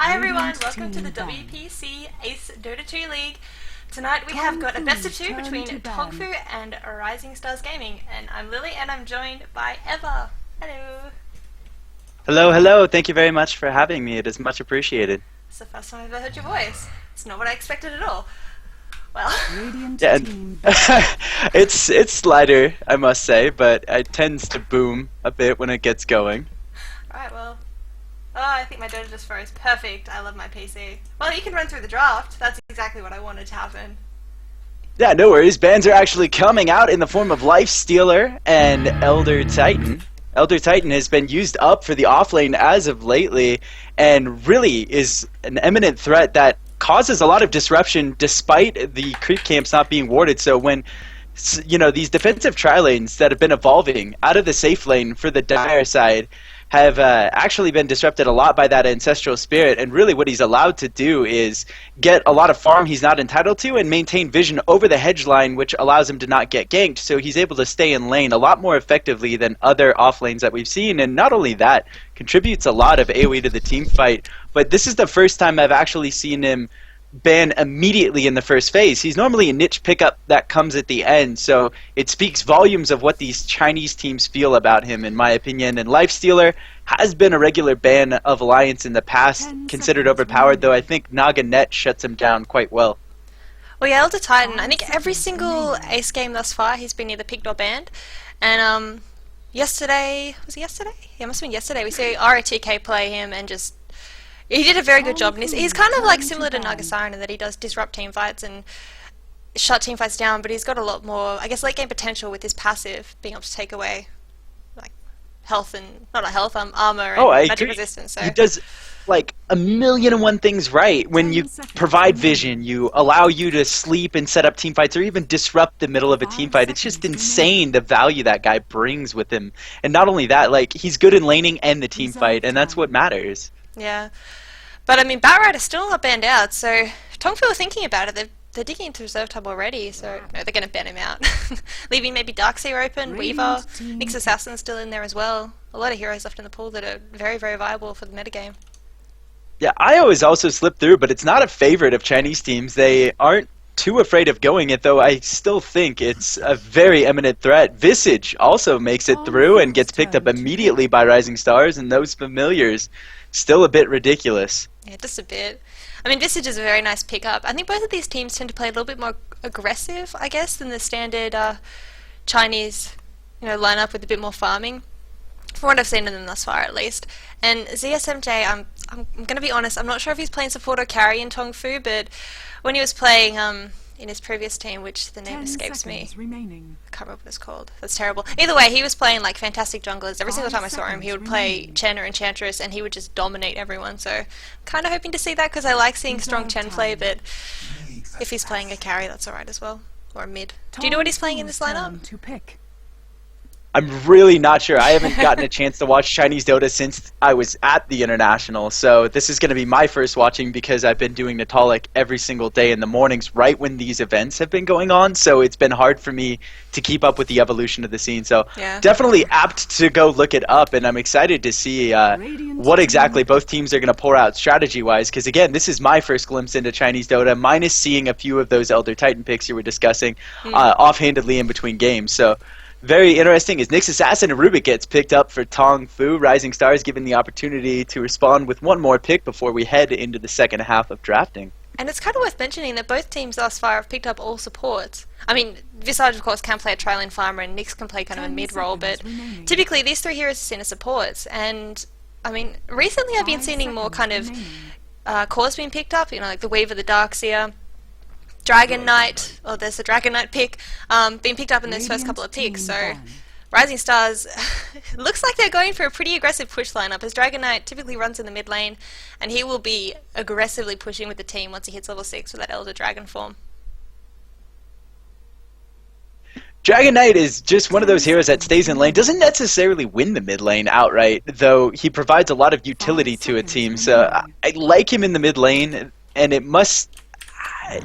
Hi everyone, welcome to the WPC Ace Dota 2 League. Tonight we have got a best of two between Tongfu and Rising Stars Gaming, and I'm Lily and I'm joined by Eva. Hello. Hello, hello. Thank you very much for having me. It is much appreciated. It's the first time I've ever heard your voice. It's not what I expected at all. Well, yeah, it's lighter, I must say, but it tends to boom a bit when it gets going. Alright, well. Oh, I think my Dota just froze. Perfect. I love my PC. Well, you can run through the draft. That's exactly what I wanted to happen. Yeah, no worries. Bans are actually coming out in the form of Lifestealer and Elder Titan. Elder Titan has been used up for the offlane as of lately, and really is an imminent threat that causes a lot of disruption despite the creep camps not being warded. So when these defensive tri-lanes that have been evolving out of the safe lane for the dire side have actually been disrupted a lot by that ancestral spirit, and really what he's allowed to do is get a lot of farm he's not entitled to and maintain vision over the hedge line, which allows him to not get ganked, so he's able to stay in lane a lot more effectively than other off lanes that we've seen. And not only that, contributes a lot of AoE to the team fight, but this is the first time I've actually seen him ban immediately in the first phase. He's normally a niche pickup that comes at the end, so it speaks volumes of what these Chinese teams feel about him, in my opinion. And Lifestealer has been a regular ban of Alliance in the past, considered overpowered, though I think Naganet shuts him down quite well. Well, yeah, Elder Titan, I think every single Ace game thus far he's been either picked or banned. And yesterday, was it yesterday? Yeah, it must have been yesterday. We see ROTK play him and just he did a very good job, and he's kind of like similar to Nagasiren in that he does disrupt team fights and shut team fights down, but he's got a lot more, I guess, late game potential with his passive, being able to take away like health and, not health, armor and magic resistance. So. He does like 1,000,001 things right. When you provide vision, you allow you to sleep and set up team fights or even disrupt the middle of a team fight. It's just insane the value that guy brings with him. And not only that, like, he's good in laning and the team fight, and that's what matters. Yeah, but I mean, Batrider's still not banned out, so Tongfu are thinking about it. They're digging into reserve tab already, so no, they're going to ban him out. Leaving maybe Darkseer open, Weaver, Nyx Assassin's still in there as well. A lot of heroes left in the pool that are very, very viable for the metagame. Yeah, I always also slip through, but it's not a favorite of Chinese teams. They aren't too afraid of going it, though I still think it's a very eminent threat. Visage also makes it through and gets picked up immediately by Rising Stars, and those familiars still a bit ridiculous. Yeah, just a bit. I mean, Visage is a very nice pickup. I think both of these teams tend to play a little bit more aggressive, I guess, than the standard Chinese, lineup with a bit more farming. From what I've seen of them thus far, at least. And ZSMJ, I'm going to be honest, I'm not sure if he's playing support or carry in Tongfu, but when he was playing in his previous team, which the name escapes me. I can't remember what it's called. That's terrible. Either way, he was playing like fantastic junglers. Every single time I saw him, he would play Chen or Enchantress, and he would just dominate everyone. So, kind of hoping to see that because I like seeing strong Chen play. But if he's playing a carry, that's alright as well, or a mid. Do you know what he's playing in this lineup? I'm really not sure. I haven't gotten a chance to watch Chinese Dota since I was at the International, so this is going to be my first watching because I've been doing Natalic every single day in the mornings right when these events have been going on, so it's been hard for me to keep up with the evolution of the scene. So yeah. Definitely apt to go look it up, and I'm excited to see what exactly both teams are going to pour out strategy-wise, because again, this is my first glimpse into Chinese Dota, minus seeing a few of those Elder Titan picks you were discussing offhandedly in between games. So very interesting as Nyx Assassin and Rubik gets picked up for Tongfu. Rising Stars given the opportunity to respond with one more pick before we head into the second half of drafting. And it's kind of worth mentioning that both teams thus far have picked up all supports. I mean, Visage of course can play a tri-lane farmer and Nyx can play kind of a mid-role, but typically these three heroes are seen as supports. And I mean, recently I've been seeing more kind of cores being picked up, like the Weaver, the Darkseer, Dragon Knight, or there's the Dragon Knight pick, being picked up in those first couple of picks. So Rising Stars looks like they're going for a pretty aggressive push lineup, as Dragon Knight typically runs in the mid lane, and he will be aggressively pushing with the team once he hits level 6 with that Elder Dragon form. Dragon Knight is just one of those heroes that stays in lane, doesn't necessarily win the mid lane outright, though he provides a lot of utility to a team. So I like him in the mid lane, and it must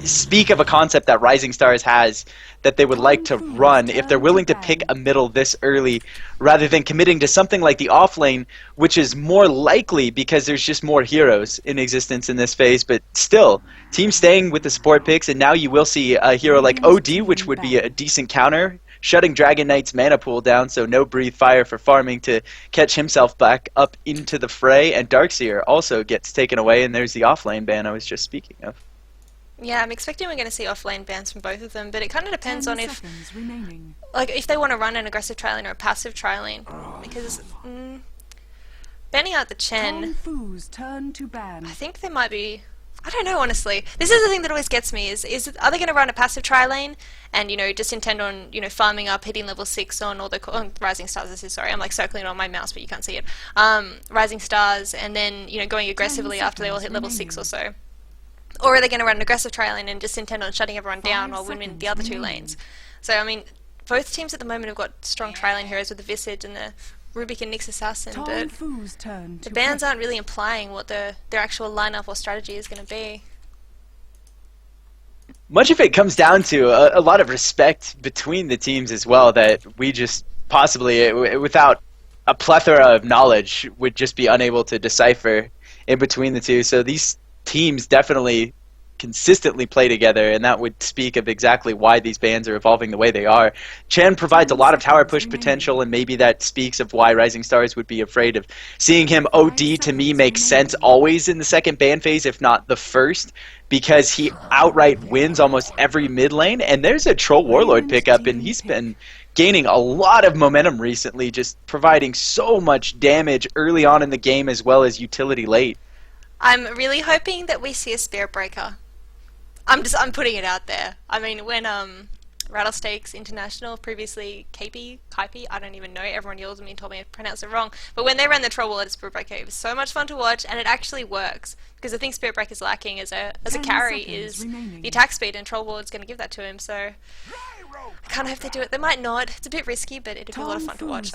speak of a concept that Rising Stars has that they would like to run if they're willing to pick a middle this early rather than committing to something like the offlane, which is more likely because there's just more heroes in existence in this phase. But still, team staying with the support picks, and now you will see a hero like OD, which would be a decent counter, shutting Dragon Knight's mana pool down, so no Breathe Fire for farming to catch himself back up into the fray, and Darkseer also gets taken away, and there's the offlane ban I was just speaking of. Yeah, I'm expecting we're going to see offlane bans from both of them, but it kind of depends on if, like, if they want to run an aggressive tri-lane or a passive tri-lane, because banning out the Chen, Tongfu's turn to ban. I think there might be, I don't know honestly. This is the thing that always gets me, is are they going to run a passive tri-lane and, you know, just intend on, you know, farming up, hitting level 6 on all the Rising Stars, this is, sorry, I'm like circling on my mouse but you can't see it, Rising Stars, and then, you know, going aggressively after they all hit level 6 or so. Or are they going to run an aggressive tri-lane and just intend on shutting everyone down while winning the other 2 lanes? So, I mean, both teams at the moment have got strong tri-lane heroes with the Visage and the Rubik and Nyx Assassin, but the bans aren't really implying what their actual lineup or strategy is going to be. Much of it comes down to a lot of respect between the teams as well that we just possibly, without a plethora of knowledge, would just be unable to decipher in between the two. So these teams definitely consistently play together, and that would speak of exactly why these bans are evolving the way they are. Chen provides a lot of tower push potential, and maybe that speaks of why Rising Stars would be afraid of seeing him OD. To me, makes sense always in the second ban phase, if not the first, because he outright wins almost every mid lane, and there's a Troll Warlord pickup, and he's been gaining a lot of momentum recently, just providing so much damage early on in the game as well as utility late. I'm really hoping that we see a Spirit Breaker. I'm putting it out there. I mean, when Rattlestakes International, previously Kaipi, I don't even know, everyone yells at me and told me I pronounced it wrong, but when they ran the Troll Warlord Spirit Breaker, it was so much fun to watch, and it actually works, because the thing Spirit Breaker is lacking as a carry is the attack speed, and Troll Warlord's going to give that to him, so I kind of hope they do it. They might not, it's a bit risky, but it'd be a lot of fun to watch.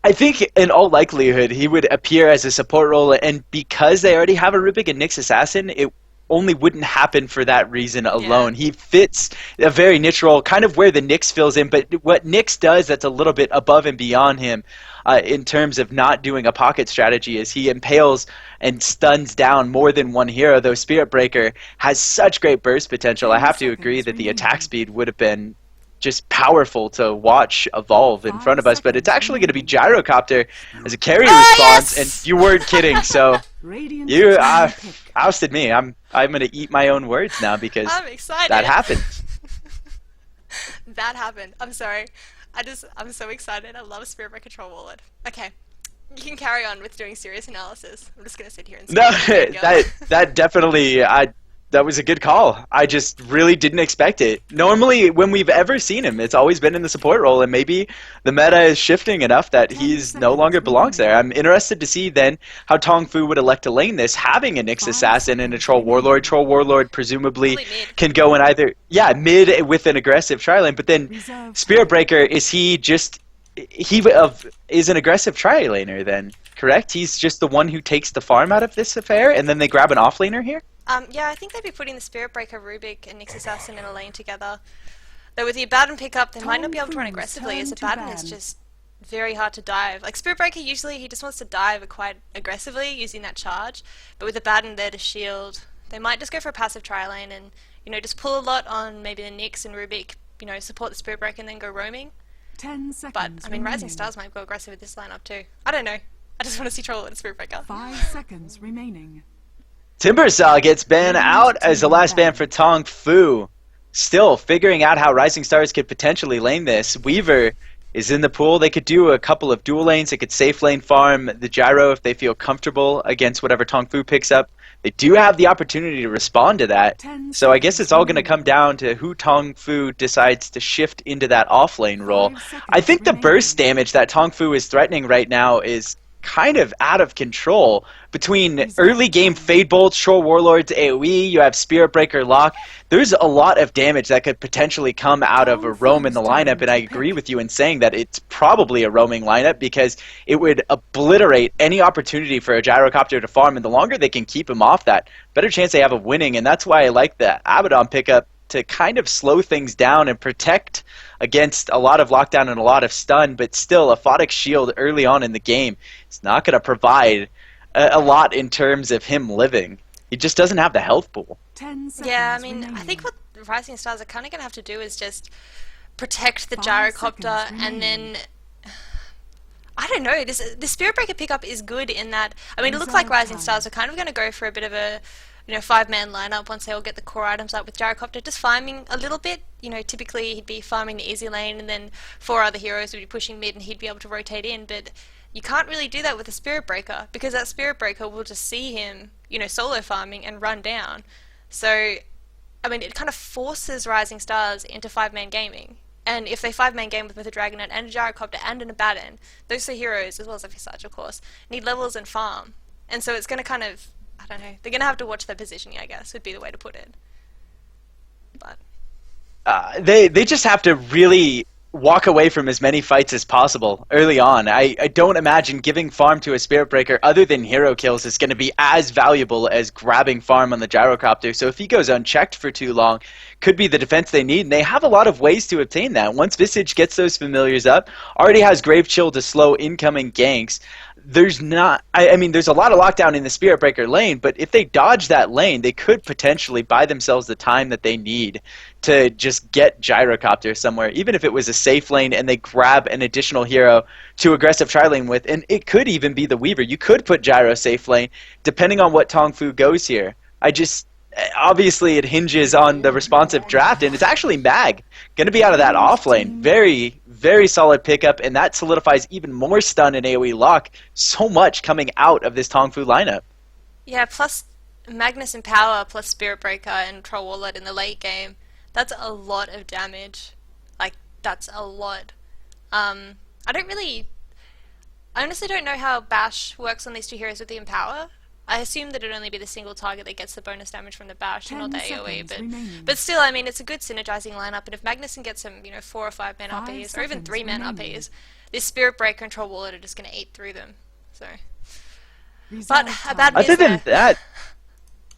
I think in all likelihood he would appear as a support role, and because they already have a Rubik and Nyx Assassin, it only wouldn't happen for that reason alone. Yeah. He fits a very niche role, kind of where the Nyx fills in, but what Nyx does that's a little bit above and beyond him in terms of not doing a pocket strategy is he impales and stuns down more than one hero, though Spirit Breaker has such great burst potential. I have to agree that the attack speed would have been just powerful to watch evolve in front of us, but it's actually going to be Gyrocopter as a carry response, and you weren't kidding, so you ousted me. I'm going to eat my own words now because I'm excited. That happened. That happened. I'm sorry. I'm so excited. I love Spirit Breaker Troll Warlord. Okay. You can carry on with doing serious analysis. I'm just going to sit here and no, that definitely, that was a good call. I just really didn't expect it. Normally, when we've ever seen him, it's always been in the support role, and maybe the meta is shifting enough that he's no longer belongs there. I'm interested to see then how Tongfu would elect to lane this, having a Nyx Assassin and a Troll Warlord. Troll Warlord presumably can go in either, mid with an aggressive tri-lane, but then Spirit Breaker, is he just, is an aggressive tri-laner then, correct? He's just the one who takes the farm out of this affair, and then they grab an off-laner here? Yeah, I think they'd be putting the Spirit Breaker, Rubik, and Nyx Assassin in a lane together. Though with the Abaddon pickup, they might not be able to run aggressively, as Abaddon is just very hard to dive. Like, Spirit Breaker, usually he just wants to dive quite aggressively using that charge, but with Abaddon there to shield, they might just go for a passive tri-lane and, you know, just pull a lot on maybe the Nyx and Rubik, you know, support the Spirit Breaker and then go roaming. 10 seconds But, I mean, Rising Stars might go aggressive with this lineup too. I don't know. I just want to see Troll and Spirit Breaker. 5 seconds remaining. Timbersaw gets banned out as the last ban for Tongfu. Still figuring out how Rising Stars could potentially lane this. Weaver is in the pool. They could do a couple of dual lanes. They could safe lane farm the Gyro if they feel comfortable against whatever Tongfu picks up. They do have the opportunity to respond to that. So I guess it's all going to come down to who Tongfu decides to shift into that off lane role. I think the burst damage that Tongfu is threatening right now is kind of out of control. Between early game Fade Bolts, Troll Warlords, AoE, you have Spirit Breaker Lock. There's a lot of damage that could potentially come out of a roam in the lineup, and I agree with you in saying that it's probably a roaming lineup because it would obliterate any opportunity for a Gyrocopter to farm, and the longer they can keep him off that, better chance they have of winning, and that's why I like the Abaddon pickup to kind of slow things down and protect against a lot of lockdown and a lot of stun, but still a Photic Shield early on in the game is not going to provide a lot in terms of him living. He just doesn't have the health pool. 10 seconds Yeah, I mean, remaining. I think what Rising Stars are kind of going to have to do is just protect the 5 Gyrocopter, seconds and remaining. then I don't know. The Spirit Breaker pickup is good in that. I mean, it looks like Reserve Rising time. Stars are kind of going to go for a bit of a, 5-man lineup once they all get the core items up with Gyrocopter, just farming a little bit. Typically he'd be farming the easy lane, and then 4 other heroes would be pushing mid, and he'd be able to rotate in. But you can't really do that with a Spirit Breaker, because that Spirit Breaker will just see him, solo farming and run down. So, I mean, it kind of forces Rising Stars into 5-man gaming. And if they 5-man game with a Dragon Knight and a Gyrocopter and an Abaddon, those 3 heroes, as well as a Visage, of course, need levels and farm. And so it's going to kind of, I don't know, they're going to have to watch their positioning, I guess, would be the way to put it. But They just have to really walk away from as many fights as possible early on. I don't imagine giving farm to a Spirit Breaker other than hero kills is going to be as valuable as grabbing farm on the Gyrocopter. So if he goes unchecked for too long, could be the defense they need, and they have a lot of ways to obtain that. Once Visage gets those familiars up, already has Grave Chill to slow incoming ganks. There's not, I mean, there's a lot of lockdown in the Spirit Breaker lane, but if they dodge that lane, they could potentially buy themselves the time that they need to just get Gyrocopter somewhere, even if it was a safe lane and they grab an additional hero to aggressive tri-lane with, and it could even be the Weaver. You could put Gyro safe lane, depending on what Tongfu goes here. Obviously it hinges on the responsive draft, and it's actually Mag going to be out of that off lane. Very, very solid pickup, and that solidifies even more stun and AoE lock. So much coming out of this Tongfu lineup. yeah, plus Magnus in power, plus Spirit Breaker and Troll Warlord in the late game. That's a lot of damage. Like, that's a lot. I honestly don't know how Bash works on these 2 heroes with the Empower. I assume that it'd only be the single target that gets the bonus damage from the Bash and not the 10 AoE, seconds remaining. but still, I mean, it's a good synergizing lineup, and if Magnuson gets some, 4 or 5-man 5 RPs, or even seconds 3-man remaining. RPs, this Spirit Breaker and Troll Warlord are just going to eat through them. So, Reserve but time. a bad Other news than there. that,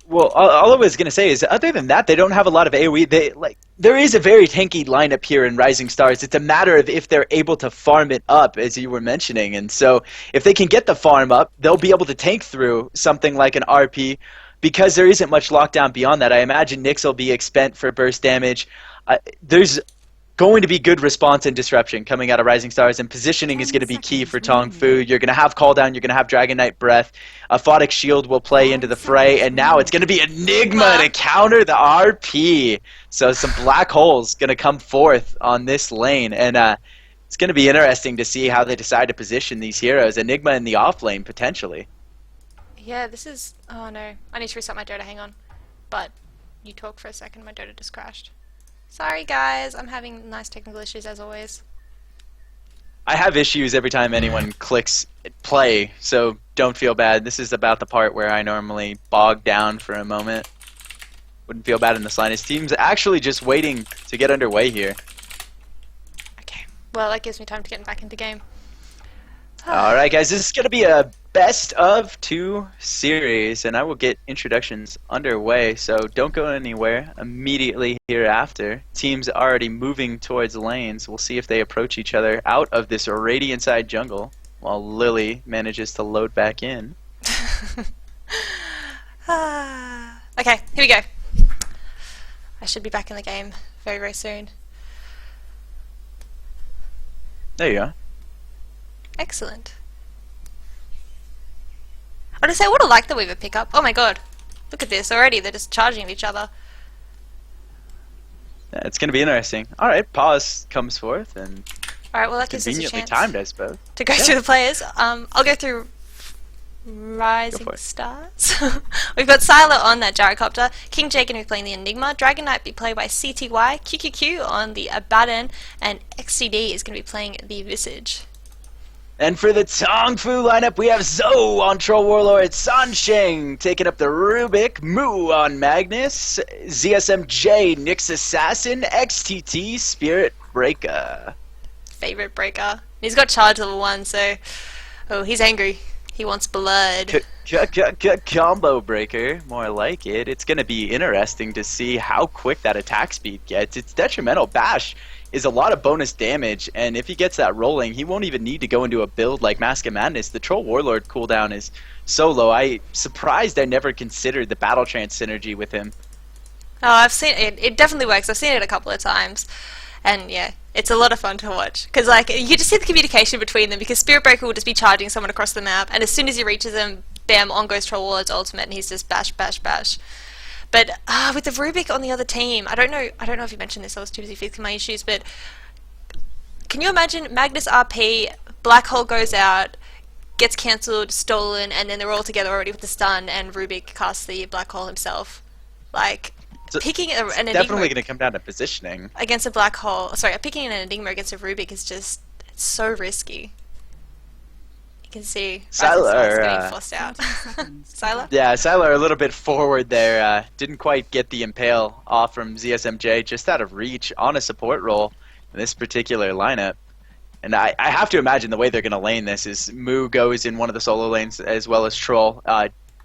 well, all I was going to say is, other than that, they don't have a lot of AoE. There is a very tanky lineup here in Rising Stars. It's a matter of if they're able to farm it up, as you were mentioning. And so if they can get the farm up, they'll be able to tank through something like an RP, because there isn't much lockdown beyond that. I imagine Nyx will be expent for burst damage. There's going to be good response and disruption coming out of Rising Stars, and positioning is 10 going to be key for seconds Tongfu. You're going to have Call Down, you're going to have Dragon Knight Breath, a Photic Shield will play into the fray, and now it's going to be Enigma to counter the RP. So some black holes going to come forth on this lane, and it's going to be interesting to see how they decide to position these heroes. Enigma in the off lane, potentially. Yeah, this is... Oh no, I need to reset my Dota, hang on. But, you talk for a second, my Dota just crashed. Sorry guys, I'm having nice technical issues as always. I have issues every time anyone clicks play, so don't feel bad. This is about the part where I normally bog down for a moment. Wouldn't feel bad in the slightest. Team's actually just waiting to get underway here. Okay, well that gives me time to get back into game. Alright guys, this is going to be a best of 2 series, and I will get introductions underway, so don't go anywhere immediately hereafter. Teams already moving towards lanes. We'll see if they approach each other out of this Radiant side jungle, while Lily manages to load back in. Okay, here we go. I should be back in the game very, very soon. There you go. Excellent. I would say I would have liked the Weaver pickup. Oh my god. Look at this already, they're just charging each other. Yeah, it's going to be interesting. Alright, pause comes forth, and Alright, well that gives us a conveniently chance timed, I suppose. to go through the players. I'll go through Rising for it. Stars. We've got Sylar on that Gyrocopter, King Jake going to be playing the Enigma, Dragon Knight be played by CTY, QQQ on the Abaddon, and XCD is going to be playing the Visage. And for the Tongfu lineup, we have Zoe on Troll Warlord, Sansheng taking up the Rubik, Mu on Magnus, ZSMJ, Nyx Assassin, XTT, Spirit Breaker. Favorite breaker. He's got charge level 1, so he's angry. He wants blood. Combo Breaker, more like it. It's going to be interesting to see how quick that attack speed gets. It's detrimental. Bash is a lot of bonus damage, and if he gets that rolling, he won't even need to go into a build like Mask of Madness. The Troll Warlord cooldown is so low. I'm surprised I never considered the Battle Trance synergy with him. Oh, I've seen it. It definitely works. I've seen it a couple of times, and yeah, it's a lot of fun to watch. Because like you just see the communication between them. Because Spirit Breaker will just be charging someone across the map, and as soon as he reaches them, bam! On goes Troll Warlord's ultimate, and he's just bash, bash, bash. But with the Rubik on the other team, I don't know if you mentioned this. I was too busy fixing my issues. But can you imagine Magnus RP, Black Hole goes out, gets cancelled, stolen, and then they're all together already with the stun, and Rubik casts the Black Hole himself. Like picking an Enigma definitely going to come down to positioning against a Black Hole. Sorry, picking an Enigma against a Rubik is just so risky. You can see Sylar getting forced out. Sylar? Yeah, Sylar a little bit forward there. Didn't quite get the impale off from ZSMJ, just out of reach on a support role in this particular lineup. And I have to imagine the way they're going to lane this is Mu goes in one of the solo lanes as well as Troll.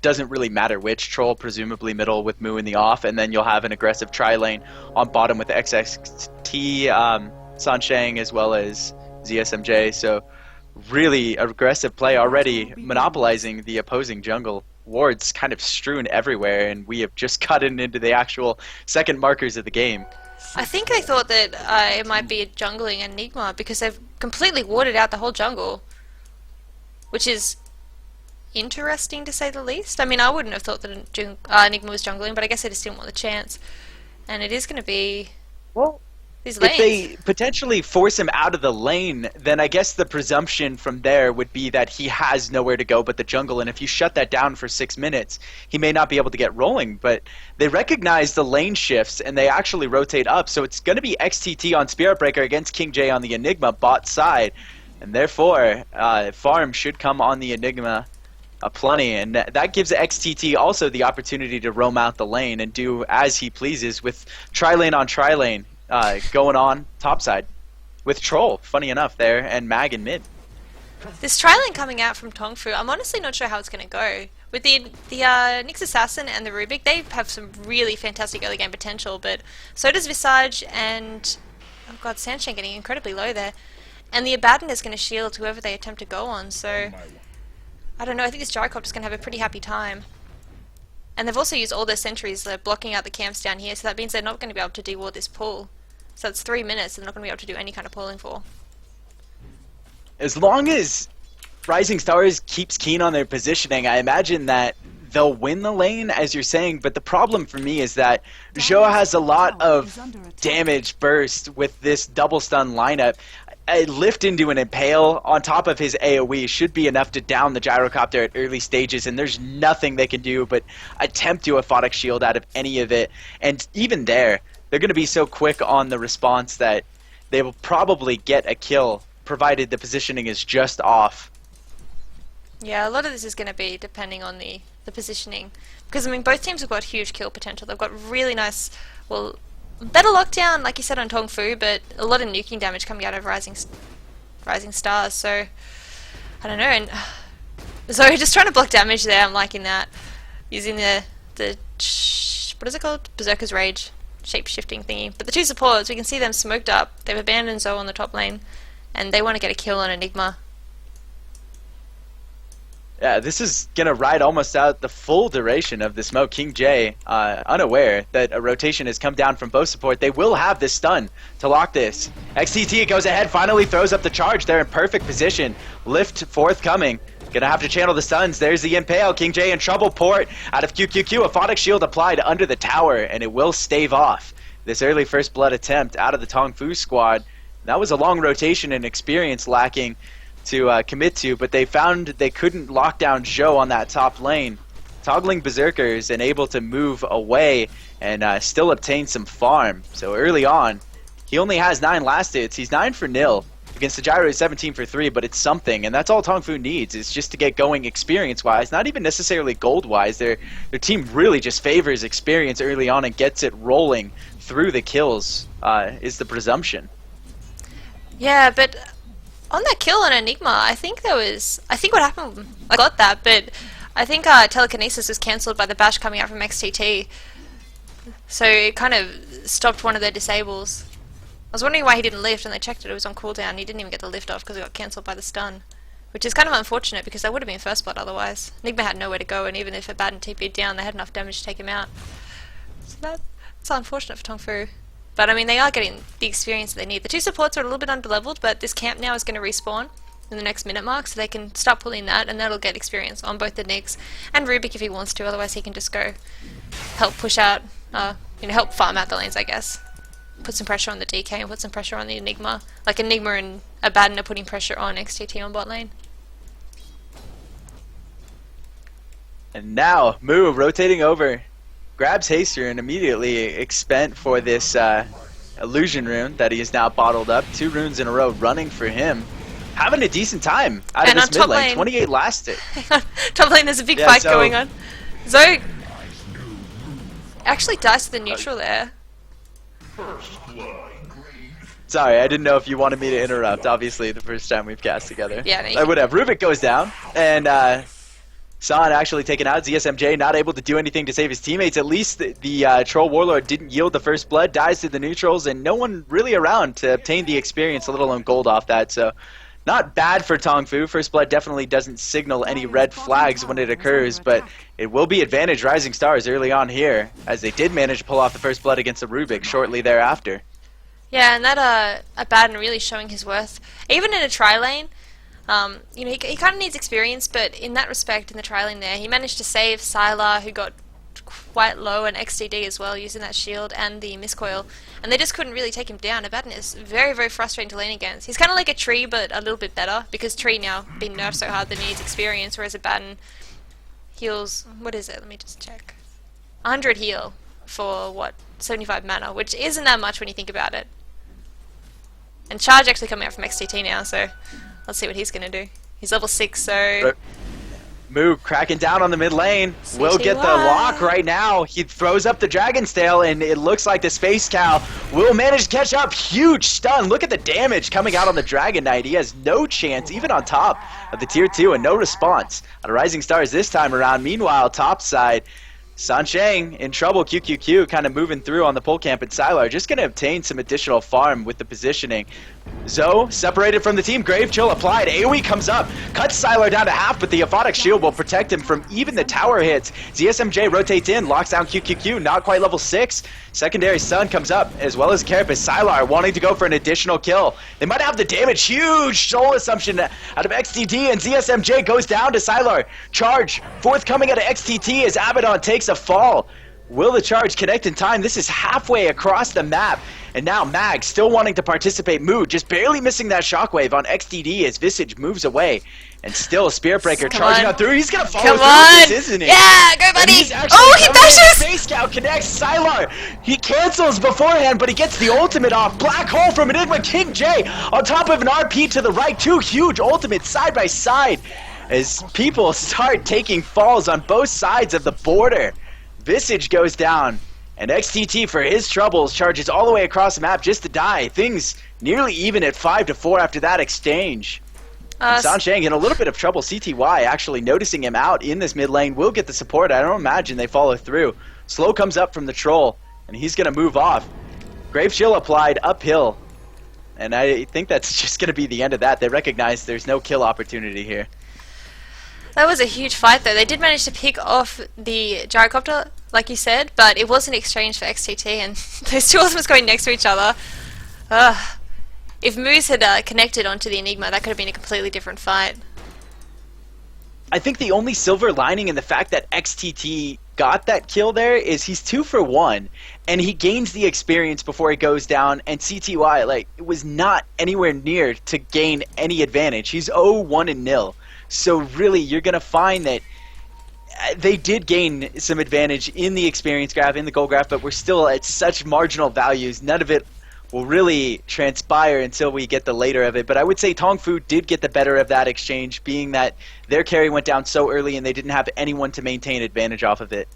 Doesn't really matter which. Troll presumably middle with Mu in the off, and then you'll have an aggressive tri-lane on bottom with XXT, Sansheng as well as ZSMJ. So really aggressive play already, monopolizing the opposing jungle. Wards kind of strewn everywhere, and we have just gotten into the actual second markers of the game. I think they thought that it might be a jungling Enigma because they've completely warded out the whole jungle, which is interesting to say the least. I mean, I wouldn't have thought that Enigma was jungling, but I guess they just didn't want the chance. And it is going to be these lanes. If they potentially force him out of the lane, then I guess the presumption from there would be that he has nowhere to go but the jungle, and if you shut that down for 6 minutes, he may not be able to get rolling. But they recognize the lane shifts, and they actually rotate up, so it's going to be XTT on Spirit Breaker against King J on the Enigma bot side, and therefore farm should come on the Enigma aplenty, and that gives XTT also the opportunity to roam out the lane and do as he pleases with tri-lane on tri-lane. Going on topside with Troll, funny enough, there, and Mag in mid. This tri-lane coming out from Tongfu, I'm honestly not sure how it's going to go. With the Nyx Assassin and the Rubik, they have some really fantastic early game potential, but so does Visage and, oh god, Sansheng getting incredibly low there. And the Abaddon is going to shield whoever they attempt to go on, so I don't know, I think this Gyrocopter's going to have a pretty happy time. And they've also used all their sentries, they're blocking out the camps down here, so that means they're not going to be able to de-ward this pool. So it's 3 minutes, and they're not going to be able to do any kind of pulling for. As long as Rising Stars keeps keen on their positioning, I imagine that they'll win the lane, as you're saying, but the problem for me is that Zhou has a lot of damage burst with this double stun lineup. A lift into an impale on top of his AoE should be enough to down the Gyrocopter at early stages, and there's nothing they can do but attempt to aphotic shield out of any of it. And even there, they're going to be so quick on the response that they will probably get a kill, provided the positioning is just off. Yeah, a lot of this is going to be depending on the positioning. Because, I mean, both teams have got huge kill potential. They've got really nice, well, better lockdown, like you said, on Tongfu, but a lot of nuking damage coming out of Rising Stars, so I don't know. And so just trying to block damage there, I'm liking that. Using the what is it called? Berserker's Rage. Shape-shifting thingy. But the two supports, we can see them smoked up. They've abandoned Zoe on the top lane, and they want to get a kill on Enigma. Yeah, this is going to ride almost out the full duration of the smoke. King J, unaware that a rotation has come down from both support. They will have this stun to lock this. XTT goes ahead, finally throws up the charge. They're in perfect position. Lift forthcoming. Gonna have to channel the stuns. There's the impale. King J in trouble. Port out of QQQ. Aphotic shield applied under the tower, and it will stave off this early first blood attempt out of the Tongfu squad. That was a long rotation and experience lacking to commit to, but they found they couldn't lock down Zhou on that top lane. Toggling Berserkers and able to move away and still obtain some farm. So early on, he only has 9 last hits. He's 9 for nil. Against the Gyro is 17 for 3, but it's something, and that's all Tongfu needs, is just to get going experience-wise, not even necessarily gold-wise. Their team really just favors experience early on and gets it rolling through the kills, is the presumption. Yeah, but on that kill on Enigma, I think what happened, I got that, but I think telekinesis was cancelled by the bash coming out from XTT, so it kind of stopped one of their disables. I was wondering why he didn't lift, and they checked it was on cooldown. He didn't even get the lift off because it got cancelled by the stun, which is kind of unfortunate because that would have been first blood otherwise. Enigma had nowhere to go, and even if Abaddon TP'd down, they had enough damage to take him out. So that's unfortunate for Tongfu. But I mean, they are getting the experience that they need. The two supports are a little bit underleveled, but this camp now is going to respawn in the next minute mark, so they can start pulling that, and that'll get experience on both the Nyx and Rubik if he wants to. Otherwise, he can just go help push out, help farm out the lanes, I guess. Put some pressure on the DK and put some pressure on the Enigma. Like Enigma and Abaddon are putting pressure on XTT on bot lane. And now, Mu rotating over, grabs Haster and immediately expend for this illusion rune that he has now bottled up. 2 runes in a row running for him. Having a decent time out of this mid lane. 28 lasted. Top lane, there's a big fight going on. Zoe actually dies to the neutral there. Sorry, I didn't know if you wanted me to interrupt. Obviously, the first time we've cast together. Yeah, no, I would have. Rubik goes down, and San actually taken out. ZSMJ not able to do anything to save his teammates. At least the Troll Warlord didn't yield the first blood, dies to the neutrals, and no one really around to obtain the experience, let alone gold off that. So, not bad for Tongfu. First blood definitely doesn't signal any red flags when it occurs, but it will be advantage Rising Stars early on here, as they did manage to pull off the first blood against the Rubik shortly thereafter. Yeah, and that Abaddon really showing his worth. Even in a tri-lane, he kind of needs experience, but in that respect, in the tri-lane there, he managed to save Sylar, who got quite low, and XDD as well, using that shield and the miscoil, and they just couldn't really take him down. Abaddon is very, very frustrating to lane against. He's kind of like a Tree, but a little bit better, because Tree now being nerfed so hard that he needs experience, whereas Abaddon heals, what is it? Let me just check. 100 heal for, 75 mana, which isn't that much when you think about it. And Charge actually coming out from XTT now, so let's see what he's going to do. He's level 6, so... Mu cracking down on the mid lane. Will get the lock right now. He throws up the Dragon's Tail, and it looks like the Space Cow will manage to catch up. Huge stun. Look at the damage coming out on the Dragon Knight. He has no chance, even on top of the tier 2, and no response on Rising Stars this time around. Meanwhile, top side, Sansheng in trouble. QQQ kind of moving through on the pole camp, and Sylar just going to obtain some additional farm with the positioning. Zoe separated from the team. Grave Chill applied. AoE comes up, cuts Sylar down to half, but the Aphotic Shield will protect him from even the tower hits. ZSMJ rotates in, locks down QQQ, not quite level 6. Secondary Sun comes up, as well as Carapace. Sylar wanting to go for an additional kill. They might have the damage. Huge soul assumption out of XTT, and ZSMJ goes down to Sylar. Charge forthcoming out of XTT as Abaddon takes a fall. Will the charge connect in time? This is halfway across the map. And now Mag still wanting to participate. Mood just barely missing that shockwave on XTD as Visage moves away. And still Spirit Breaker charging out through. He's gonna follow through this, isn't he? Yeah, go buddy! Oh, he dashes! Space Scout connects. Sylar, he cancels beforehand, but he gets the ultimate off. Black Hole from Enigma. King J on top of an RP to the right. 2 huge ultimates side by side as people start taking falls on both sides of the border. Visage goes down, and XTT for his troubles charges all the way across the map just to die. Things nearly even at 5-4 after that exchange. Sansheng in a little bit of trouble. CTY actually noticing him out in this mid lane will get the support. I don't imagine they follow through. Slow comes up from the Troll, and he's going to move off. Grave Chill applied uphill, and I think that's just going to be the end of that. They recognize there's no kill opportunity here. That was a huge fight though. They did manage to pick off the gyrocopter, like you said, but it was an exchange for XTT, and those two ultimates going next to each other. If Moose had connected onto the Enigma, that could have been a completely different fight. I think the only silver lining in the fact that XTT got that kill there is he's 2 for 1, and he gains the experience before he goes down, and CTY, it was not anywhere near to gain any advantage. He's 0-1-0. So really, you're going to find that they did gain some advantage in the experience graph, in the gold graph, but we're still at such marginal values. None of it will really transpire until we get the later of it. But I would say Tongfu did get the better of that exchange, being that their carry went down so early and they didn't have anyone to maintain advantage off of it.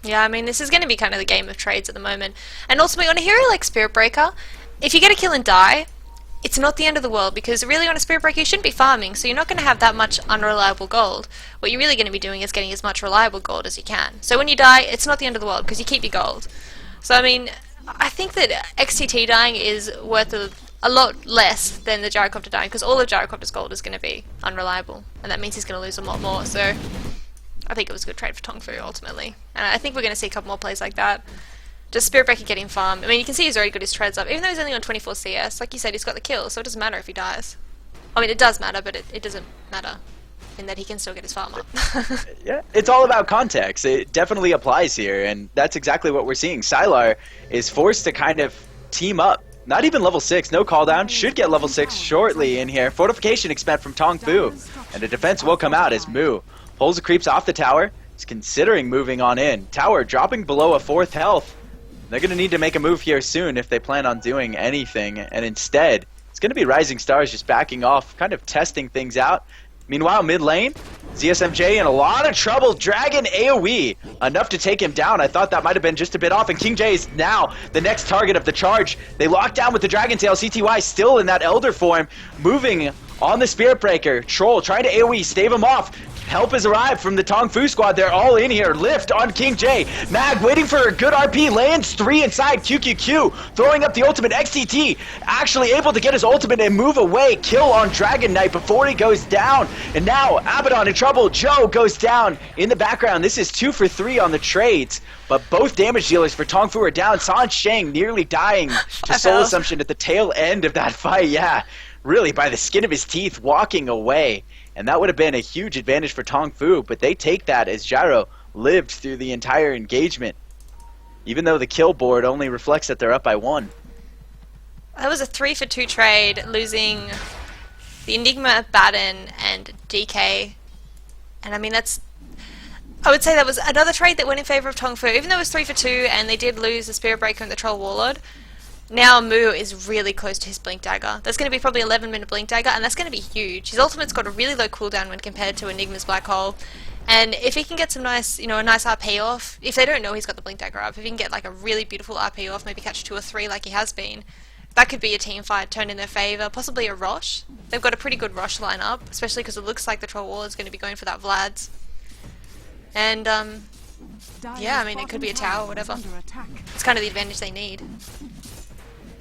Yeah, I mean, this is going to be kind of the game of trades at the moment. And ultimately, on a hero like Spirit Breaker, if you get a kill and die, it's not the end of the world, because really on a Spirit Breaker you shouldn't be farming, so you're not going to have that much unreliable gold. What you're really going to be doing is getting as much reliable gold as you can. So when you die, it's not the end of the world, because you keep your gold. So I mean, I think that XTT dying is worth a lot less than the Gyrocopter dying, because all of Gyrocopter's gold is going to be unreliable, and that means he's going to lose a lot more, so I think it was a good trade for Tongfu ultimately. And I think we're going to see a couple more plays like that. Just Spirit Breaker getting farmed. I mean, you can see he's already got his treads up. Even though he's only on 24 CS, like you said, he's got the kill, so it doesn't matter if he dies. I mean, it does matter, but it doesn't matter in that he can still get his farm up. Yeah, it's all about context. It definitely applies here, and that's exactly what we're seeing. Sylar is forced to kind of team up. Not even level 6, no cooldown. Should get level 6 shortly in here. Fortification expect from Tongfu, and the defense will come out as Mu pulls the creeps off the tower. He's considering moving on in. Tower dropping below a 4th health. They're going to need to make a move here soon if they plan on doing anything, and instead, it's going to be Rising Stars just backing off, kind of testing things out. Meanwhile, mid lane, ZSMJ in a lot of trouble. Dragon AoE, enough to take him down. I thought that might have been just a bit off, and King J is now the next target of the charge. They lock down with the Dragon Tail. CTY still in that Elder form, moving on the Spirit Breaker. Troll trying to AoE, stave him off. Help has arrived from the Tongfu squad. They're all in here. Lift on King J. Mag waiting for a good RP. Lands 3 inside. QQQ throwing up the ultimate. XTT actually able to get his ultimate and move away. Kill on Dragon Knight before he goes down. And now Abaddon in trouble. Joe goes down in the background. This is 2 for 3 on the trades. But both damage dealers for Tongfu are down. San Sheng nearly dying to Soul Assumption at the tail end of that fight. Yeah, really by the skin of his teeth walking away. And that would have been a huge advantage for Tongfu, but they take that as Gyro lived through the entire engagement. Even though the kill board only reflects that they're up by 1. That was a 3 for 2 trade, losing the Enigma, Baden, and DK. And I mean, I would say that was another trade that went in favor of Tongfu. Even though it was 3 for 2 and they did lose the Spirit Breaker and the Troll Warlord, now Mu is really close to his Blink Dagger. There's going to be probably 11-minute Blink Dagger, and that's going to be huge. His ultimate's got a really low cooldown when compared to Enigma's Black Hole. And if he can get some nice, a nice RP off, if they don't know he's got the Blink Dagger up, if he can get like a really beautiful RP off, maybe catch 2 or 3 like he has been, that could be a team fight turned in their favour, possibly a Rosh. They've got a pretty good Rosh lineup, especially because it looks like the Troll Wall is going to be going for that Vlad's. And, yeah, I mean, it could be a tower or whatever. It's kind of the advantage they need.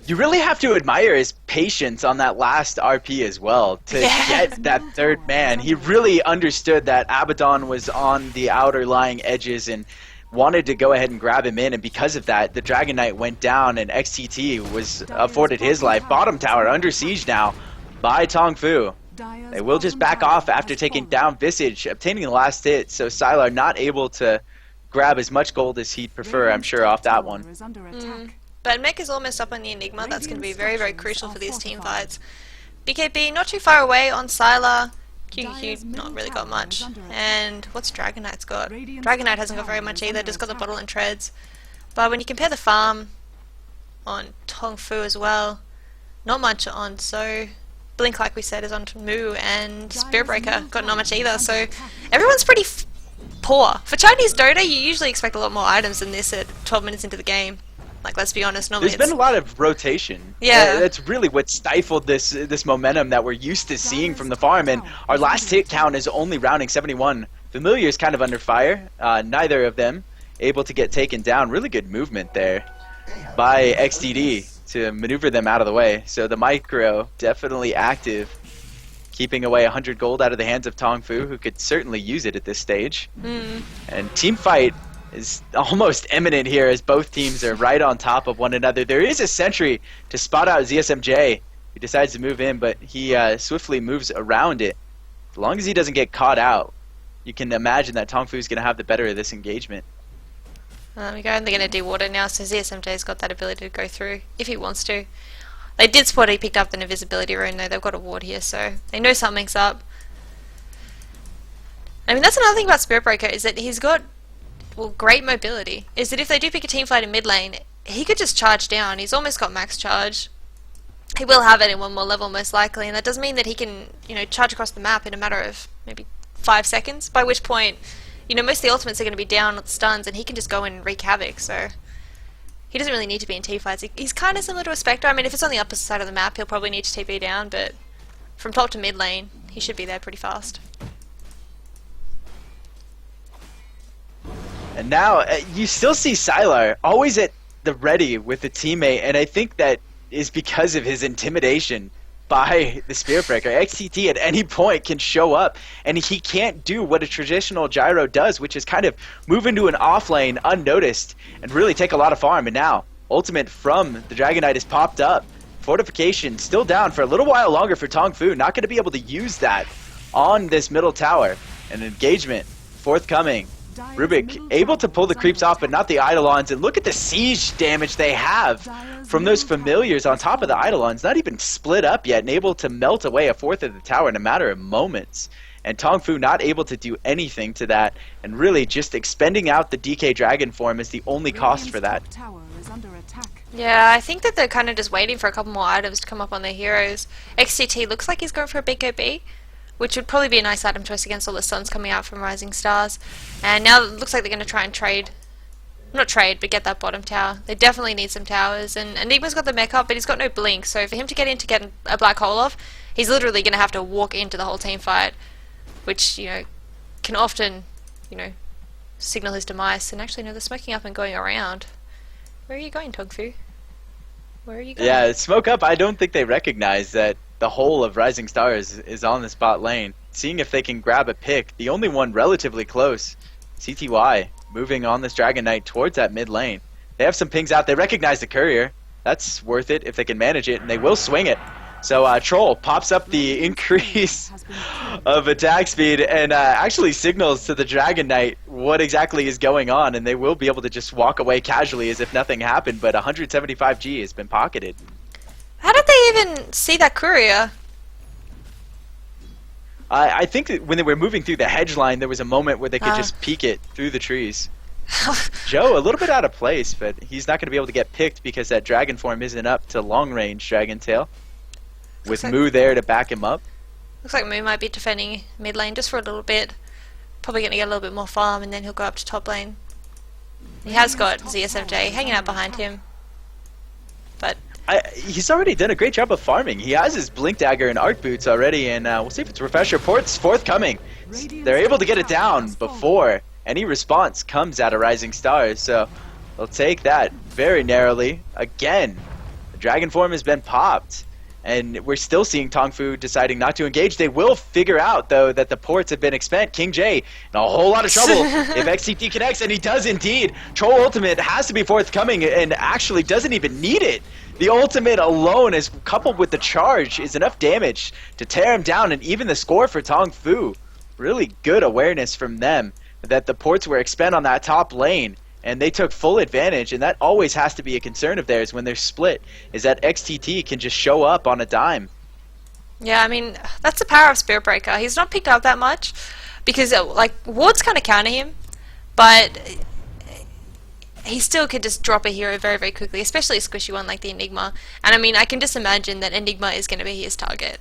You really have to admire his patience on that last RP as well to get that 3rd man. He really understood that Abaddon was on the outer lying edges and wanted to go ahead and grab him in, and because of that, the Dragon Knight went down and XTT was afforded his life. Bottom tower under siege now by Tongfu. They will just back off after taking down Visage, obtaining the last hit, so Sylar not able to grab as much gold as he'd prefer, I'm sure, off that one. But Mech is almost up on the Enigma. That's going to be very, very crucial for these team fights. BKB not too far away on Sylar. QQ not really got much. And what's Dragon Knight's got? Dragon Knight hasn't got very much either, just got the bottle and treads. But when you compare the farm on Tongfu as well, not much on So. Blink, like we said, is on Mu, and Spirit Breaker got not much either. So everyone's pretty poor. For Chinese Dota, you usually expect a lot more items than this at 12 minutes into the game. Like, let's be honest, normally there's been a lot of rotation. Yeah. That's really what stifled this momentum that we're used to seeing from the farm, and our last hit count is only rounding 71. Familiar is kind of under fire. Neither of them able to get taken down. Really good movement there by XDD to maneuver them out of the way. So the micro definitely active, keeping away 100 gold out of the hands of Tongfu, who could certainly use it at this stage. And team fight is almost imminent here as both teams are right on top of one another. There is a sentry to spot out ZSMJ. He decides to move in, but he swiftly moves around it. As long as he doesn't get caught out, you can imagine that Tongfu is going to have the better of this engagement. We go, and they're going to de-water now, so ZSMJ's got that ability to go through if he wants to. They did spot he picked up an invisibility rune though. They've got a ward here, so they know something's up. I mean, that's another thing about Spirit Breaker, is that he's got, well, great mobility. Is that if they do pick a team fight in mid lane, he could just charge down. He's almost got max charge. He will have it in one more level most likely, and that does mean that he can, charge across the map in a matter of maybe 5 seconds, by which point, most of the ultimates are going to be down with stuns, and he can just go in and wreak havoc, so he doesn't really need to be in teamfights. He's kind of similar to a Spectre. I mean, if it's on the opposite side of the map, he'll probably need to TP down, but from top to mid lane, he should be there pretty fast. And now, you still see Sylar always at the ready with the teammate, and I think that is because of his intimidation by the Spirit Breaker. XTT at any point can show up, and he can't do what a traditional gyro does, which is kind of move into an off lane unnoticed and really take a lot of farm. And now, ultimate from the Dragon Knight is popped up. Fortification still down for a little while longer for Tongfu. Not going to be able to use that on this middle tower. An engagement forthcoming. Rubik able to pull the creeps off, but not the Eidolons. And look at the siege damage they have from those familiars on top of the Eidolons. Not even split up yet, and able to melt away a fourth of the tower in a matter of moments. And Tongfu not able to do anything to that, and really just expending out the DK Dragon form is the only cost for that. Yeah, I think that they're kind of just waiting for a couple more items to come up on their heroes. XTT looks like he's going for a BKB, which would probably be a nice item choice against all the stuns coming out from Rising Stars. And now it looks like they're going to try and trade. Not trade, but get that bottom tower. They definitely need some towers. And Enigma's got the mech up, but he's got no blink. So for him to get a black hole off, he's literally going to have to walk into the whole team fight, which, can often, signal his demise. And actually, no, they're smoking up and going around. Where are you going, Tongfu? Where are you going? Yeah, smoke up. I don't think they recognize that the whole of Rising Stars is on the spot lane. Seeing if they can grab a pick. The only one relatively close. CTY moving on this Dragon Knight towards that mid lane. They have some pings out. They recognize the courier. That's worth it if they can manage it, and they will swing it. So Troll pops up the increase of attack speed and actually signals to the Dragon Knight what exactly is going on, and they will be able to just walk away casually as if nothing happened, but 175G has been pocketed. How did they even see that courier? I think that when they were moving through the hedge line, there was a moment where they could just peek it through the trees. Joe, a little bit out of place, but he's not going to be able to get picked because that dragon form isn't up to long-range Dragon Tail. With Moo there to back him up. Looks like Moo might be defending mid lane just for a little bit. Probably going to get a little bit more farm, and then he'll go up to top lane. He has got ZSFJ hanging out behind him. But he's already done a great job of farming. He has his Blink Dagger and Arc Boots already, and we'll see if it's Refresh Reports forthcoming. They're able to get it down before any response comes out of Rising Stars, so they'll take that very narrowly. Again, the Dragon form has been popped. And we're still seeing Tongfu deciding not to engage. They will figure out, though, that the ports have been expent. King J in a whole lot of trouble if XCT connects, and he does indeed. Troll Ultimate has to be forthcoming and actually doesn't even need it. The ultimate alone, is coupled with the charge, is enough damage to tear him down, and even the score for Tongfu. Really good awareness from them that the ports were expent on that top lane. And they took full advantage, and that always has to be a concern of theirs when they're split, is that XTT can just show up on a dime. Yeah, I mean, that's the power of Spirit Breaker. He's not picked up that much, because, wards kind of counter him, but he still could just drop a hero very, very quickly, especially a squishy one like the Enigma. And I mean, I can just imagine that Enigma is going to be his target.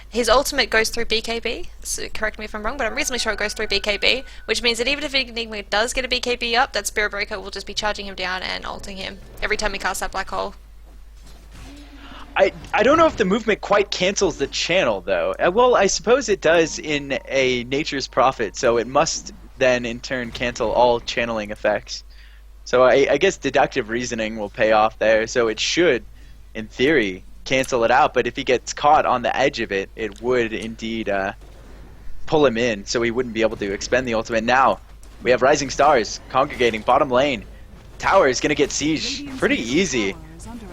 His ultimate goes through BKB, so correct me if I'm wrong, but I'm reasonably sure it goes through BKB, which means that even if Enigma does get a BKB up, that Spirit Breaker will just be charging him down and ulting him every time he casts that black hole. I don't know if the movement quite cancels the channel, though. Well, I suppose it does in a Nature's Prophet, so it must then in turn cancel all channeling effects. So I guess deductive reasoning will pay off there, so it should, in theory, cancel it out, but if he gets caught on the edge of it, it would indeed pull him in, so he wouldn't be able to expend the ultimate. Now, we have Rising Stars congregating bottom lane. Tower is going to get sieged pretty easy.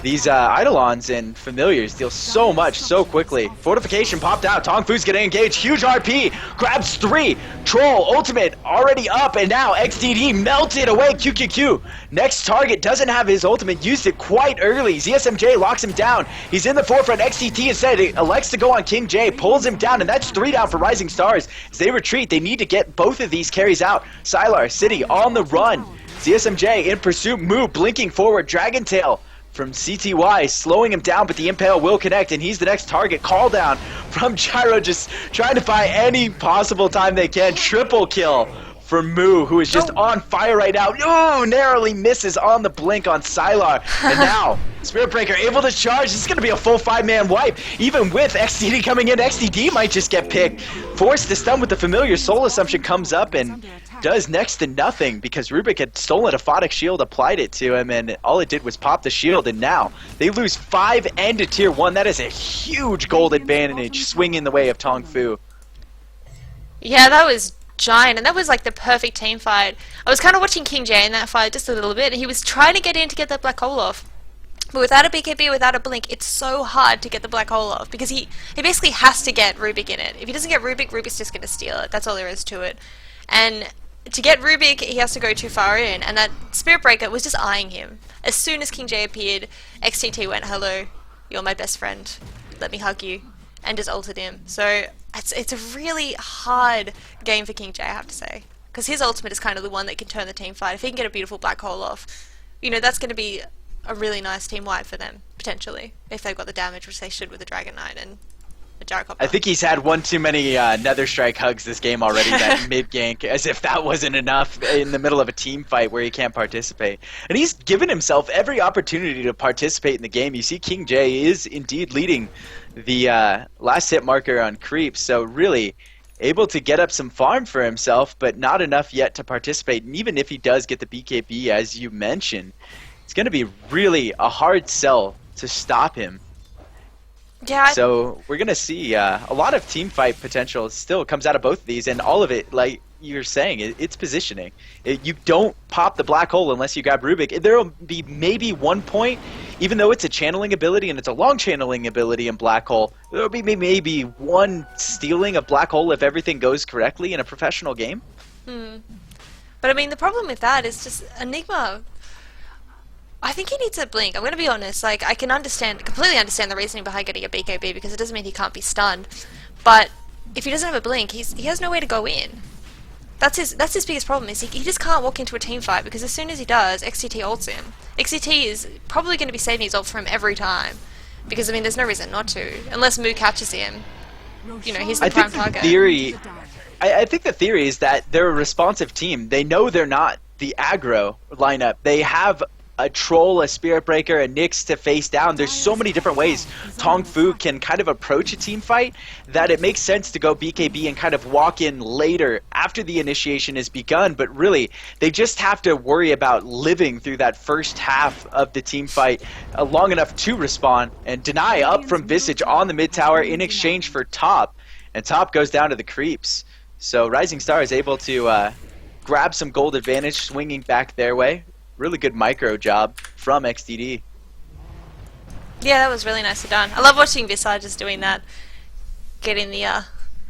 These Eidolons and Familiars deal so much so quickly. Fortification popped out. Tongfu's getting engaged. Huge RP. Grabs 3. Troll ultimate already up, and now XDD melted away. QQQ. Next target doesn't have his ultimate. Used it quite early. ZSMJ locks him down. He's in the forefront. XTT instead elects to go on King J. Pulls him down, and that's 3 down for Rising Stars. As they retreat, they need to get both of these carries out. Sylar City on the run. CSMJ in pursuit, Moo blinking forward, Dragon Tail from CTY slowing him down, but the Impale will connect, and he's the next target. Call down from Gyro, just trying to buy any possible time they can. Triple kill for Moo, who is just on fire right now. Oh, narrowly misses on the blink on Sylar. And now, Spirit Breaker able to charge. This is going to be a full 5-man wipe. Even with XDD coming in, XDD might just get picked. Forced to stun with the familiar Soul Assumption comes up and does next to nothing because Rubik had stolen a Photic Shield, applied it to him, and all it did was pop the shield. And now they lose 5 and to Tier 1. That is a huge gold advantage swinging the way of Tongfu. Yeah, that was giant, and that was like the perfect team fight. I was kind of watching King J in that fight just a little bit, and he was trying to get in to get that black hole off. But without a BKB, without a blink, it's so hard to get the black hole off because he basically has to get Rubik in it. If he doesn't get Rubik, Rubik's just going to steal it. That's all there is to it. And to get Rubik, he has to go too far in, and that Spirit Breaker was just eyeing him. As soon as King J appeared, XTT went, "Hello, you're my best friend. Let me hug you," and just ulted him. So it's a really hard game for King J, I have to say, because his ultimate is kind of the one that can turn the team fight. If he can get a beautiful black hole off, you know, that's going to be a really nice team wipe for them, potentially, if they've got the damage, which they should with the Dragon Knight and the Gyrocopter. I think he's had one too many Nether Strike hugs this game already, that mid-gank, as if that wasn't enough in the middle of a team fight where he can't participate. And he's given himself every opportunity to participate in the game. You see King J is indeed leading the last hit marker on creeps, so really able to get up some farm for himself, but not enough yet to participate. And even if he does get the BKB, as you mentioned, it's going to be really a hard sell to stop him. Yeah. So we're going to see a lot of team fight potential still comes out of both of these, and all of it, like you're saying, it's positioning. You don't pop the black hole unless you grab Rubik. There will be maybe 1 point, even though it's a channeling ability and it's a long channeling ability in black hole, there will be maybe 1 stealing of black hole if everything goes correctly in a professional game. But I mean, the problem with that is just Enigma, I think he needs a blink. I'm going to be honest. Like, I can completely understand the reasoning behind getting a BKB because it doesn't mean he can't be stunned. But if he doesn't have a blink, he has nowhere to go in. That's his biggest problem, is he just can't walk into a team fight because as soon as he does, XTT ults him. XTT is probably going to be saving his ult for him every time because, I mean, there's no reason not to. Unless Moo catches him, you know, he's the prime target. I think the theory is that they're a responsive team. They know they're not the aggro lineup. They have a Troll, a Spirit Breaker, a Nyx to face down. There's so many different ways Tongfu can kind of approach a team fight that it makes sense to go BKB and kind of walk in later after the initiation has begun, but really they just have to worry about living through that first half of the team fight long enough to respawn. And Deny up from Visage on the mid tower in exchange for Top, and Top goes down to the creeps. So Rising Star is able to grab some gold advantage, swinging back their way. Really good micro job from XDD. Yeah, that was really nicely done. I love watching Visages doing that, getting the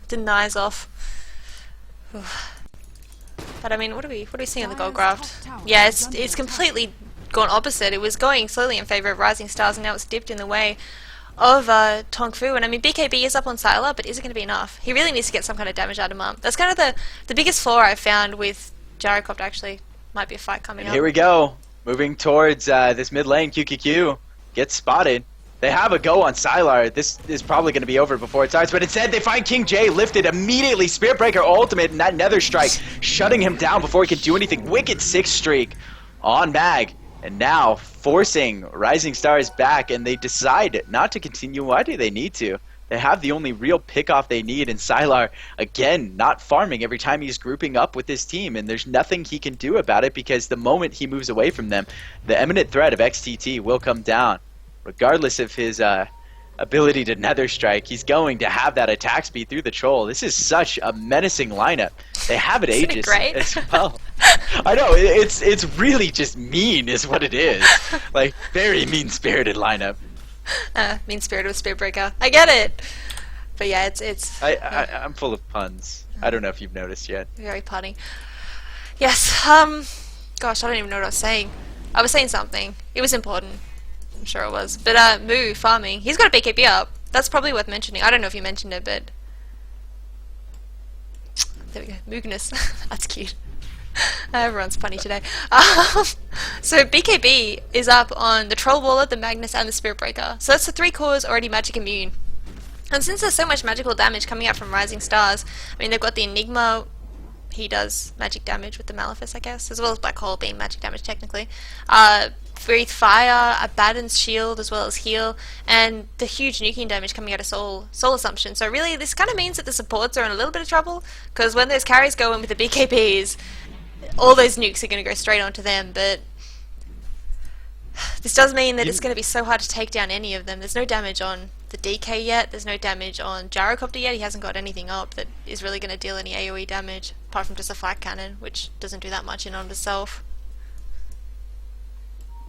denies off. But I mean, what are we seeing on the gold graft? Yeah, it's completely gone opposite. It was going slowly in favor of Rising Stars, and now it's dipped in the way of Tongfu. And I mean, BKB is up on Sylar, but is it going to be enough? He really needs to get some kind of damage out of him. That's kind of the biggest flaw I've found with Gyrocopter, actually. Might be a fight coming up. Here we go. Moving towards this mid lane. QQQ gets spotted. They have a go on Sylar. This is probably going to be over before it starts, but instead they find King J lifted immediately. Spirit Breaker ultimate and that Nether Strike shutting him down before he can do anything. Wicked 6 streak on Mag. And now forcing Rising Stars back, and they decide not to continue. Why do they need to? They have the only real pickoff they need, and Sylar, again, not farming every time he's grouping up with his team, and there's nothing he can do about it because the moment he moves away from them, the imminent threat of XTT will come down. Regardless of his ability to Nether Strike, he's going to have that attack speed through the Troll. This is such a menacing lineup. They have it Aegis as well. I know, it's really just mean is what it is. Like, very mean-spirited lineup. Mean-spirited with Spirit Breaker. I get it! But yeah, it's I'm full of puns. I don't know if you've noticed yet. Very punny. Yes, gosh, I don't even know what I was saying. I was saying something. It was important. I'm sure it was. But, Moo farming. He's got a BKB up. That's probably worth mentioning. I don't know if you mentioned it, but... There we go. Moogness. That's cute. Everyone's funny today. So BKB is up on the Troll Waller, the Magnus, and the Spirit Breaker. So that's the 3 cores already magic immune. And since there's so much magical damage coming out from Rising Stars, I mean, they've got the Enigma. He does magic damage with the Malefice, I guess, as well as Black Hole being magic damage technically. Breathe Fire, Abaddon's Shield, as well as Heal, and the huge nuking damage coming out of Soul Assumption. So really, this kind of means that the supports are in a little bit of trouble, because when those carries go in with the BKBs, all those nukes are going to go straight onto them, but this does mean that it's going to be so hard to take down any of them. There's no damage on the DK yet, there's no damage on Gyrocopter yet, he hasn't got anything up that is really going to deal any AoE damage, apart from just a flak cannon, which doesn't do that much in on itself.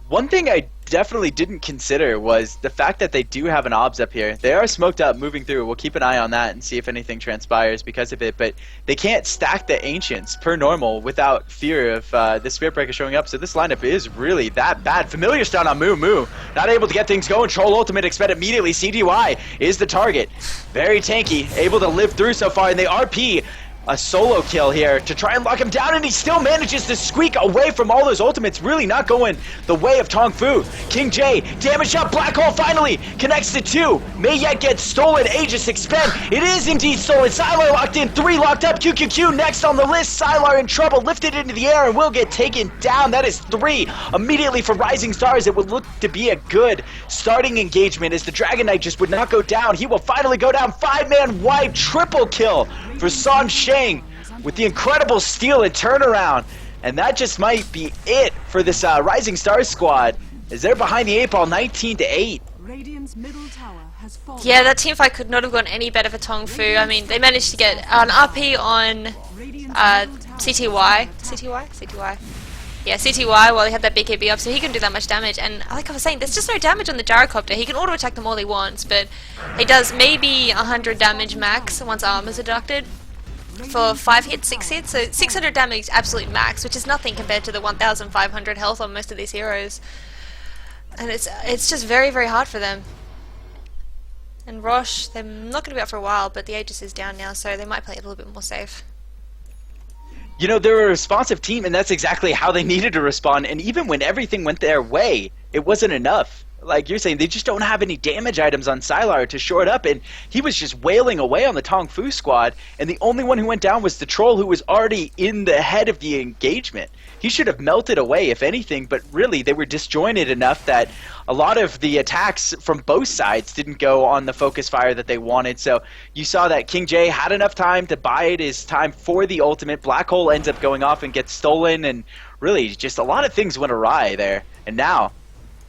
One thing I definitely didn't consider was the fact that they do have an OBS up here. They are smoked up moving through. We'll keep an eye on that and see if anything transpires because of it, but they can't stack the Ancients per normal without fear of the Spirit Breaker showing up, so this lineup is really that bad. Familiar stun on Moo Moo, not able to get things going. Troll Ultimate expect immediately. CDY is the target. Very tanky, able to live through so far, and they RP a solo kill here to try and lock him down, and he still manages to squeak away from all those ultimates, really not going the way of Tongfu. King J, damage up, Black Hole finally connects to 2, may yet get stolen, Aegis expend, it is indeed stolen, Sylar locked in, 3 locked up, QQQ next on the list, Sylar in trouble, lifted into the air and will get taken down, that is 3, immediately for Rising Stars. It would look to be a good starting engagement as the Dragon Knight just would not go down, he will finally go down, 5-man wipe, triple kill for San Sheng with the incredible steal and turnaround, and that just might be it for this Rising Stars squad as they're behind the 8 ball 19-8. Radiant's middle tower has fallen. Yeah, that teamfight could not have gone any better for Tongfu. I mean, they managed to get an RP on CTY. CTY? Yeah, CTY while he had that BKB up, so he couldn't do that much damage. And like I was saying, there's just no damage on the Gyrocopter. He can auto-attack them all he wants, but he does maybe 100 damage max once armors are deducted for 5 hits, 6 hits. So 600 damage absolute max, which is nothing compared to the 1,500 health on most of these heroes. And it's just very, very hard for them. And Roche, they're not going to be out for a while, but the Aegis is down now, so they might play it a little bit more safe. You know, they're a responsive team, and that's exactly how they needed to respond, and even when everything went their way, it wasn't enough. Like you're saying, they just don't have any damage items on Sylar to shore it up, and he was just wailing away on the Tongfu squad, and the only one who went down was the Troll, who was already in the head of the engagement. He should have melted away, if anything, but really, they were disjointed enough that a lot of the attacks from both sides didn't go on the focus fire that they wanted, so you saw that King J had enough time to bide his time for the ultimate. Black Hole ends up going off and gets stolen, and really, just a lot of things went awry there, and now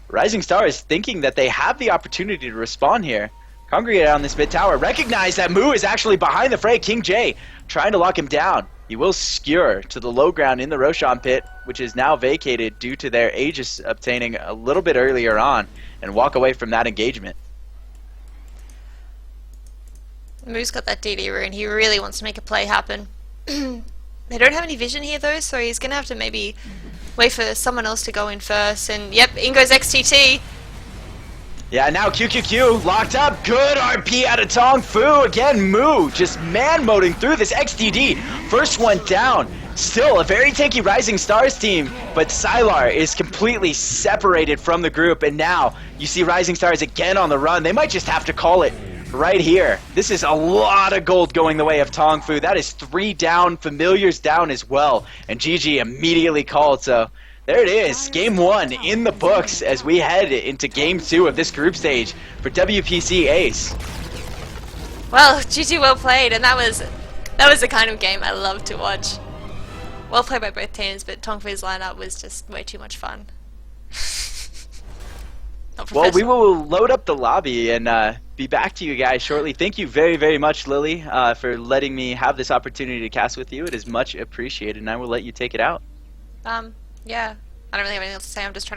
Rising Stars thinking that they have the opportunity to respond here. Congregate on this mid tower. Recognize that Moo is actually behind the fray. King J trying to lock him down. He will skewer to the low ground in the Roshan pit, which is now vacated due to their Aegis obtaining a little bit earlier on, and walk away from that engagement. Moo's got that DD rune. He really wants to make a play happen. They don't have any vision here though, so he's going to have to maybe wait for someone else to go in first. And yep, in goes XTT. Yeah, now QQQ locked up. Good RP out of Tongfu. Again, Moo just man-moding through this XDD. First one down. Still a very tanky Rising Stars team, but Sylar is completely separated from the group, and now you see Rising Stars again on the run. They might just have to call it right here. This is a lot of gold going the way of Tongfu. That is 3 down, Familiars down as well, and GG immediately called, so there it is, game 1 in the books as we head into game 2 of this group stage for WPC Ace. Well, GG, well played, and that was the kind of game I love to watch. Well played by both teams, but Tongfu's lineup was just way too much fun. Well, we will load up the lobby and be back to you guys shortly. Thank you very, very much, Lily, for letting me have this opportunity to cast with you. It is much appreciated, and I will let you take it out. Yeah, I don't really have anything else to say. I'm just trying to